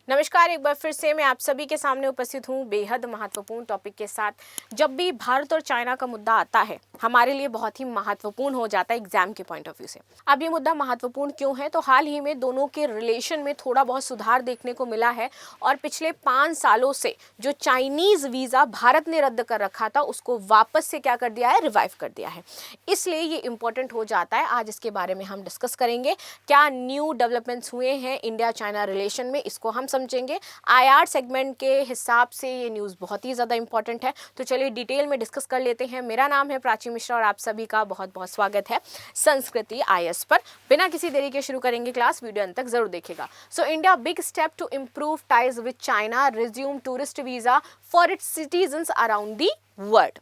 नमस्कार, एक बार फिर से मैं आप सभी के सामने उपस्थित हूँ बेहद महत्वपूर्ण टॉपिक के साथ। जब भी भारत और चाइना का मुद्दा आता है हमारे लिए बहुत ही महत्वपूर्ण हो जाता है एग्जाम के पॉइंट ऑफ व्यू से। अब ये मुद्दा महत्वपूर्ण क्यों है, तो हाल ही में दोनों के रिलेशन में थोड़ा बहुत सुधार देखने को मिला है और पिछले 5 सालों से जो चाइनीज वीज़ा भारत ने रद्द कर रखा था उसको वापस से क्या कर दिया है, रिवाइव कर दिया है। इसलिए ये इंपॉर्टेंट हो जाता है। आज इसके बारे में हम डिस्कस करेंगे, क्या न्यू डेवलपमेंट्स हुए हैं इंडिया चाइना रिलेशन में, इसको हम समझेंगे। आईआर सेगमेंट के हिसाब से ये न्यूज़ बहुत ही ज़्यादा इंपॉर्टेंट है, तो चलिए डिटेल में डिस्कस कर लेते हैं। मेरा नाम है प्राची मिश्रा और आप सभी का बहुत बहुत स्वागत है संस्कृति आईएएस पर। बिना किसी देरी के शुरू करेंगे क्लास, वीडियो अंत तक जरूर देखेगा। So India big step to improve ties with China, resume tourist visa for its citizens around the world.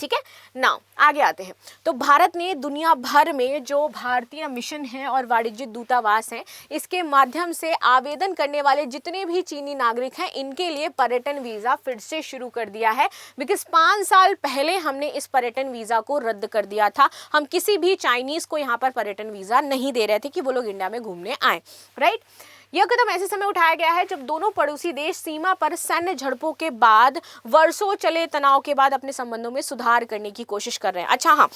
ठीक है, नाउ आगे आते हैं। तो भारत ने दुनिया भर में जो भारतीय मिशन है और वाणिज्यिक दूतावास हैं, इसके माध्यम से आवेदन करने वाले जितने भी चीनी नागरिक हैं इनके लिए पर्यटन वीज़ा फिर से शुरू कर दिया है। बिकॉज 5 साल पहले हमने इस पर्यटन वीज़ा को रद्द कर दिया था। हम किसी भी चाइनीज़ को यहाँ पर पर्यटन वीज़ा नहीं दे रहे थे कि वो लोग इंडिया में घूमने आए, राइट। यह कदम ऐसे समय उठाया गया है जब दोनों पड़ोसी देश सीमा पर सैन्य झड़पों के बाद, वर्षों चले तनाव के बाद अपने संबंधों में सुधार करने की कोशिश कर रहे हैं। अच्छा हाँ,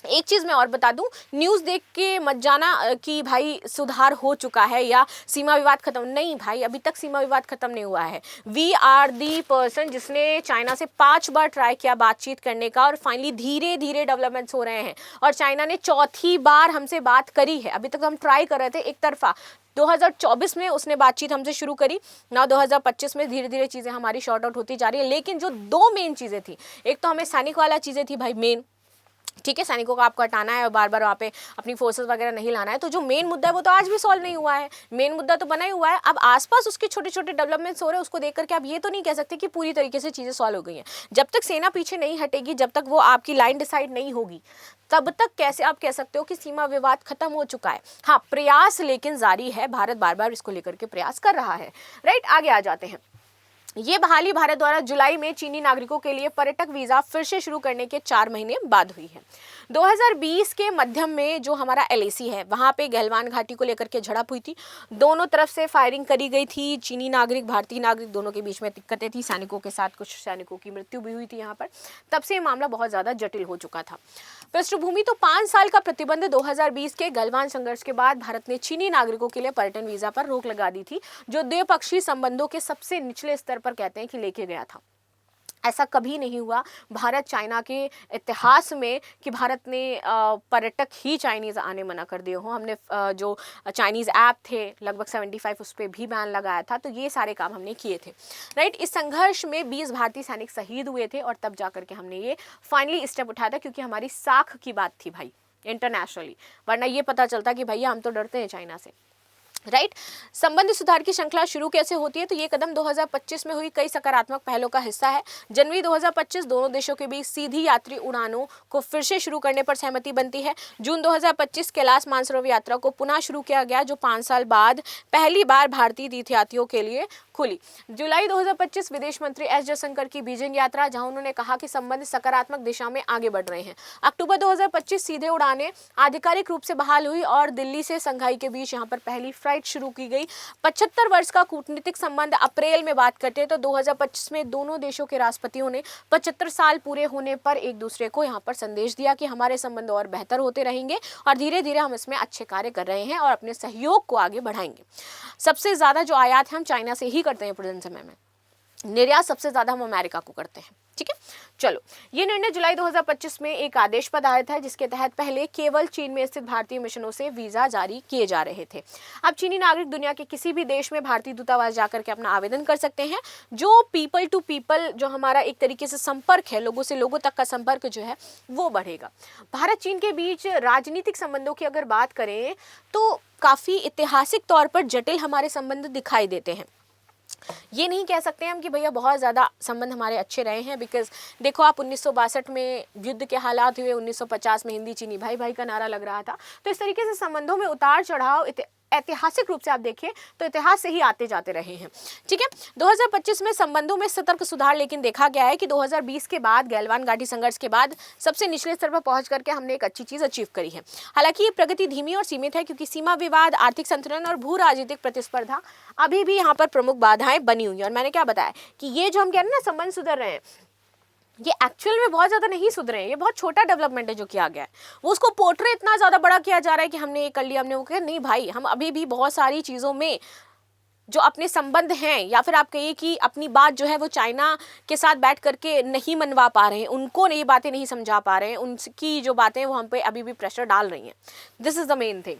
एक चीज़ मैं और बता दूं, न्यूज़ देख के मत जाना कि भाई सुधार हो चुका है या सीमा विवाद खत्म। नहीं भाई, अभी तक सीमा विवाद खत्म नहीं हुआ है। वी आर दी पर्सन जिसने चाइना से 5 बार ट्राई किया बातचीत करने का और फाइनली धीरे धीरे डेवलपमेंट्स हो रहे हैं और चाइना ने चौथी बार हमसे बात करी है। अभी तक हम ट्राई कर रहे थे एक तरफा। 2024 में उसने बातचीत हमसे शुरू करी ना, 2025 में धीरे धीरे चीज़ें हमारी शॉर्ट आउट होती जा रही है। लेकिन जो 2 मेन चीज़ें थी, एक तो हमें सैनिक वाला चीज़ें थी भाई मेन, ठीक है, सैनिकों को आपको हटाना है और बार बार वहाँ पे अपनी फोर्सेस वगैरह नहीं लाना है। तो जो मेन मुद्दा है वो तो आज भी सॉल्व नहीं हुआ है। मेन मुद्दा तो बना ही हुआ है। अब आसपास उसके छोटे छोटे डेवलपमेंट्स हो रहे हैं, उसको देख करके आप ये तो नहीं कह सकते कि पूरी तरीके से चीज़ें सॉल्व हो गई हैं। जब तक सेना पीछे नहीं हटेगी, जब तक वो आपकी लाइन डिसाइड नहीं होगी, तब तक कैसे आप कह सकते हो कि सीमा विवाद खत्म हो चुका है। हाँ, प्रयास लेकिन जारी है। भारत बार बार इसको लेकर के प्रयास कर रहा है, राइट। आगे आ जाते हैं। ये बहाली भारत द्वारा जुलाई में चीनी नागरिकों के लिए पर्यटक वीज़ा फिर से शुरू करने के 4 महीने बाद हुई है। 2020 के मध्यम में जो हमारा एलएसी है वहाँ पे गलवान घाटी को लेकर के झड़प हुई थी। दोनों तरफ से फायरिंग करी गई थी। चीनी नागरिक, भारतीय नागरिक दोनों के बीच में दिक्कतें थी। सैनिकों के साथ कुछ सैनिकों की मृत्यु भी हुई थी यहाँ पर। तब से ये मामला बहुत ज़्यादा जटिल हो चुका था। पृष्ठभूमि तो 5 साल का प्रतिबंध 2020 के गलवान संघर्ष के बाद भारत ने चीनी नागरिकों के लिए पर्यटन वीज़ा पर रोक लगा दी थी, जो द्विपक्षीय संबंधों के सबसे निचले स्तर पर कहते हैं कि लेके गया था। ऐसा कभी नहीं हुआ भारत चाइना के इतिहास में कि भारत ने पर्यटक ही चाइनीज़ आने मना कर दिए हों। हमने जो चाइनीज़ ऐप थे लगभग 75 उस पर भी बैन लगाया था। तो ये सारे काम हमने किए थे, राइट। इस संघर्ष में 20 भारतीय सैनिक शहीद हुए थे और तब जाकर के हमने ये फाइनली स्टेप उठाया था, क्योंकि हमारी साख की बात थी भाई इंटरनेशनली। वरना ये पता चलता कि भैया हम तो डरते हैं चाइना से, राइट। संबंध सुधार की श्रृंखला शुरू कैसे होती है, तो ये कदम 2025 में हुई कई सकारात्मक पहलों का हिस्सा है। जनवरी 2025 दोनों देशों के बीच सीधी यात्री उड़ानों को फिर से शुरू करने पर सहमति बनती है। जून 2025 कैलाश मानसरोवर यात्रा को पुनः शुरू किया गया, जो 5 साल बाद पहली बार भारतीय तीर्थयात्रियों के लिए खुली। जुलाई 2025 विदेश मंत्री एस जयशंकर की बीजिंग यात्रा, जहां उन्होंने कहा कि संबंध सकारात्मक दिशा में आगे बढ़ रहे हैं। अक्टूबर 2025 सीधे उड़ानें आधिकारिक रूप से बहाल हुई और दिल्ली से शंघाई के बीच यहां पर पहली फ्लाइट शुरू की गई। 75 वर्ष का कूटनीतिक संबंध अप्रैल में बात करते हैं तो 2025 में दोनों देशों के राष्ट्रपतियों ने 75 साल पूरे होने पर एक दूसरे को यहाँ पर संदेश दिया कि हमारे संबंध और बेहतर होते रहेंगे और धीरे धीरे हम इसमें अच्छे कार्य कर रहे हैं और अपने सहयोग को आगे बढ़ाएंगे। सबसे ज्यादा जो आयात है हम चाइना से ही करते हैं प्रेजेंट समय में, निर्यात सबसे ज्यादा हम अमेरिका को करते हैं, ठीक है। चलो, ये निर्णय जुलाई 2025 में एक आदेश पर आधारित है, जिसके तहत पहले केवल चीन में स्थित भारतीय मिशनों से वीजा जारी किए जा रहे थे। अब चीनी नागरिक दुनिया के किसी भी देश में भारतीय दूतावास जाकर के अपना आवेदन कर सकते हैं। जो पीपल टू पीपल, जो हमारा एक तरीके से संपर्क है, लोगों से लोगों तक का संपर्क जो है वो बढ़ेगा। भारत चीन के बीच राजनीतिक संबंधों की अगर बात करें तो काफी ऐतिहासिक तौर पर जटिल हमारे संबंध दिखाई देते हैं। ये नहीं कह सकते हम कि भैया बहुत ज़्यादा संबंध हमारे अच्छे रहे हैं, बिकॉज देखो आप 1962 में युद्ध के हालात हुए, 1950 में हिंदी चीनी भाई भाई का नारा लग रहा था। तो इस तरीके से संबंधों में उतार चढ़ाव ऐतिहासिक रूप से आप देखिए तो इतिहास से ही आते जाते रहे हैं। ठीक है, 2025 में संबंधों में सतर्क सुधार लेकिन देखा गया है कि 2020 के बाद गैलवान घाटी संघर्ष के बाद सबसे निचले स्तर पर पहुंच करके हमने एक अच्छी चीज अचीव करी है। हालांकि ये प्रगति धीमी और सीमित है क्योंकि सीमा विवाद, आर्थिक संतुलन और भू राजनीतिक प्रतिस्पर्धा अभी भी यहाँ पर प्रमुख बाधाएं बनी हुई है। और मैंने क्या बताया कि ये जो हम कह रहे हैं ना संबंध सुधर रहे हैं, ये एक्चुअल में बहुत ज़्यादा नहीं सुधरे हैं, ये बहुत छोटा डेवलपमेंट है जो किया गया है। वो उसको पोर्ट्रे इतना ज़्यादा बड़ा किया जा रहा है कि हमने ये कर लिया, हमने वो किया। नहीं भाई, हम अभी भी बहुत सारी चीज़ों में जो अपने संबंध हैं या फिर आप कहिए कि अपनी बात जो है वो चाइना के साथ बैठ करके नहीं मनवा पा रहे हैं, उनको ये बातें नहीं समझा पा रहे हैं, उनकी जो बातें वो हम पे अभी भी प्रेशर डाल रही हैं। This is the main thing.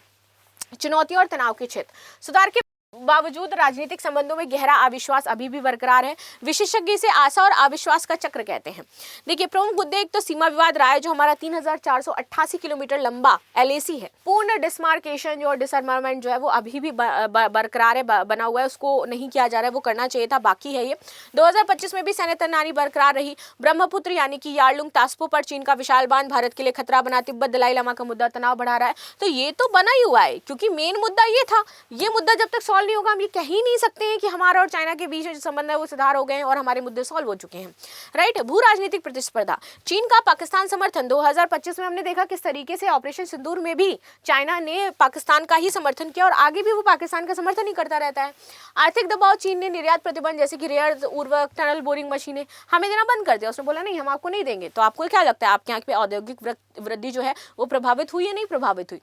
चुनौतियों और तनाव के क्षेत्र, सुधार के बावजूद राजनीतिक संबंधों में गहरा अविश्वास अभी भी बरकरार है। विशेषज्ञ इसे आशा और अविश्वास का चक्र कहते हैं। देखिए, प्रमुख मुद्दे एक तो सीमा विवाद रहा है जो हमारा 3488 किलोमीटर लंबा LAC है। पूर्ण डिसमार्केशन और डिसआर्मामेंट जो है वो अभी भी बरकरार है, बना हुआ है, उसको नहीं किया जा रहा है, वो करना चाहिए था, बाकी है ये। 2025 में भी सैन्य तैनाती बरकरार रही। ब्रह्मपुत्र यानी कि यार्लुंग तास्पो पर चीन का विशाल बांध भारत के लिए खतरा बना। तिब्बत दलाई लामा का मुद्दा तनाव बढ़ा रहा है। तो ये तो बना ही हुआ है क्योंकि मेन मुद्दा ये था। ये मुद्दा जब तक सॉल्व नहीं होगा हम ये कह ही नहीं सकते हैं कि हमारा और चाइना के बीच जो संबंध है वो सुधार हो गए हैं और हमारे मुद्दे सॉल्व हो चुके हैं। राइट। भू राजनीतिक प्रतिस्पर्धा, चीन का पाकिस्तान समर्थन 2025 में हमने देखा किस तरीके से ऑपरेशन सिंदूर में भी चाइना ने पाकिस्तान का ही समर्थन किया और आगे भी वो पाकिस्तान का समर्थन ही करता रहता है। आर्थिक दबाव, चीन ने निर्यात प्रतिबंध जैसे कि रेयर उर्वरक, टनल बोरिंग मशीनें हमें देना बंद कर दिया। उसने बोला नहीं, हम आपको नहीं देंगे। तो आपको क्या लगता है आपके यहाँ पे औद्योगिक वृद्धि जो है वो प्रभावित हुई या नहीं प्रभावित हुई?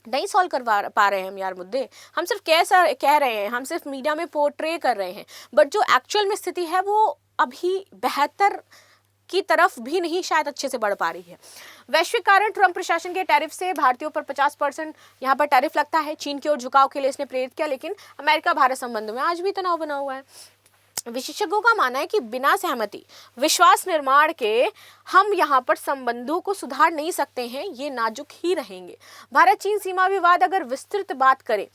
नहीं सॉल्व करवा पा रहे हैं हम यार मुद्दे। हम सिर्फ कह रहे हैं, हम सिर्फ मीडिया में पोर्ट्रे कर रहे हैं, बट जो एक्चुअल में स्थिति है वो अभी बेहतर की तरफ भी नहीं शायद अच्छे से बढ़ पा रही है। वैश्विक कारण, ट्रंप प्रशासन के टैरिफ से भारतीयों पर 50% यहाँ पर टैरिफ लगता है। चीन की ओर झुकाव के लिए इसने प्रेरित किया, लेकिन अमेरिका भारत संबंध में आज भी तनाव बना हुआ है। विशेषज्ञों का मानना है कि बिना सहमति, विश्वास निर्माण के हम यहाँ पर संबंधों को सुधार नहीं सकते हैं, ये नाजुक ही रहेंगे। भारत चीन सीमा विवाद अगर विस्तृत बात करें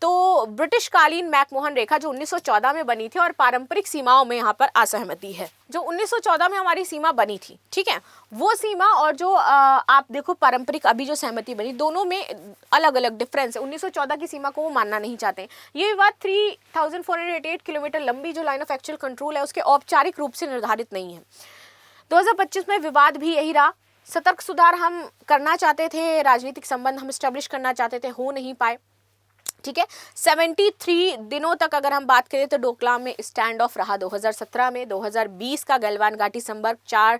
तो ब्रिटिश कालीन मैकमोहन रेखा जो 1914 में बनी थी और पारंपरिक सीमाओं में यहाँ पर असहमति है। जो 1914 में हमारी सीमा बनी थी, ठीक है, वो सीमा और जो आप देखो पारंपरिक अभी जो सहमति बनी, दोनों में अलग अलग डिफरेंस है। 1914 की सीमा को वो मानना नहीं चाहते। ये विवाद 3488 किलोमीटर लंबी जो लाइन ऑफ एक्चुअल कंट्रोल है उसके औपचारिक रूप से निर्धारित नहीं है। 2025 में विवाद भी यही रहा। सतर्क सुधार हम करना चाहते थे, राजनीतिक संबंध हम स्टैब्लिश करना चाहते थे, हो नहीं पाए। ठीक है, 73 दिनों तक अगर हम बात करें तो डोकलाम में स्टैंड ऑफ रहा 2017 में। 2020 का गलवान घाटी संपर्क 4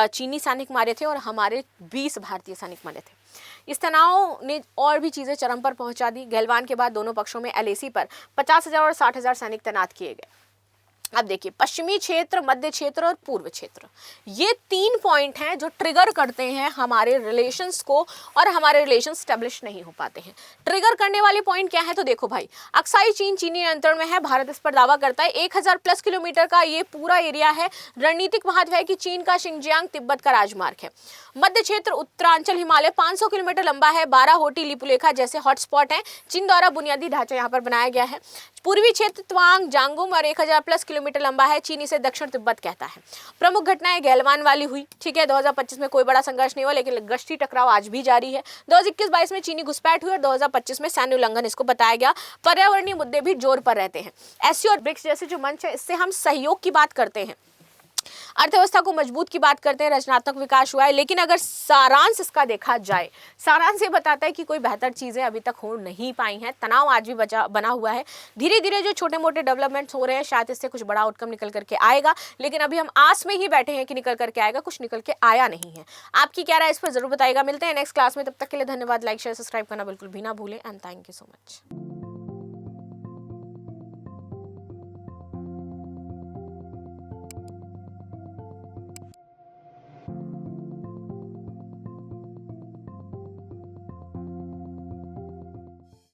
चीनी सैनिक मारे थे और हमारे 20 भारतीय सैनिक मारे थे। इस तनाव ने और भी चीज़ें चरम पर पहुंचा दी। गलवान के बाद दोनों पक्षों में LAC पर 50,000 और 60,000 सैनिक तैनात किए गए। अब देखिए, पश्चिमी क्षेत्र, मध्य क्षेत्र और पूर्व क्षेत्र, ये 3 पॉइंट हैं जो ट्रिगर करते हैं हमारे रिलेशंस को और हमारे रिलेशन स्टेब्लिश नहीं हो पाते हैं। ट्रिगर करने वाले पॉइंट क्या है? तो देखो भाई, अक्साई चीन चीनी नियंत्रण में है, भारत इस पर दावा करता है। 1000 प्लस किलोमीटर का ये पूरा एरिया है। रणनीतिक महत्व है कि चीन का शिंगजियांग तिब्बत का राजमार्ग है। मध्य क्षेत्र, उत्तरांचल हिमालय 500 किलोमीटर लंबा है। 12 होटी लिपुलेखा जैसे हॉटस्पॉट हैं। चीन द्वारा बुनियादी ढांचा यहाँ पर बनाया गया है। पूर्वी क्षेत्र त्वांग जांगुम और 1000 प्लस किलोमीटर लंबा है। चीन इसे दक्षिण तिब्बत कहता है। प्रमुख घटनाएं गैलवान वाली हुई, ठीक है, 2025 में कोई बड़ा संघर्ष नहीं हुआ, लेकिन गश्ती टकराव आज भी जारी है। 2021-22 में चीनी घुसपैठ हुई और 2025 में सैन्य उल्लंघन इसको बताया गया। पर्यावरणीय मुद्दे भी जोर पर रहते हैं। SCO और ब्रिक्स जैसे जो मंच है, इससे हम सहयोग की बात करते हैं, अर्थव्यवस्था को मजबूत की बात करते हैं, रचनात्मक विकास हुआ है। लेकिन अगर सारांश इसका देखा जाए, सारांश ये बताता है कि कोई बेहतर चीजें अभी तक हो नहीं पाई हैं। तनाव आज भी बना हुआ है। धीरे धीरे जो छोटे मोटे डेवलपमेंट्स हो रहे हैं, शायद इससे कुछ बड़ा आउटकम निकल करके आएगा, लेकिन अभी हम आस में ही बैठे हैं कि निकल करके आएगा। कुछ निकल के आया नहीं है। आपकी क्या राय इस पर जरूर बताइएगा। मिलते हैं नेक्स्ट क्लास में, तब तक के लिए धन्यवाद। लाइक शेयर सब्सक्राइब करना बिल्कुल भी ना भूलें and thank you so much.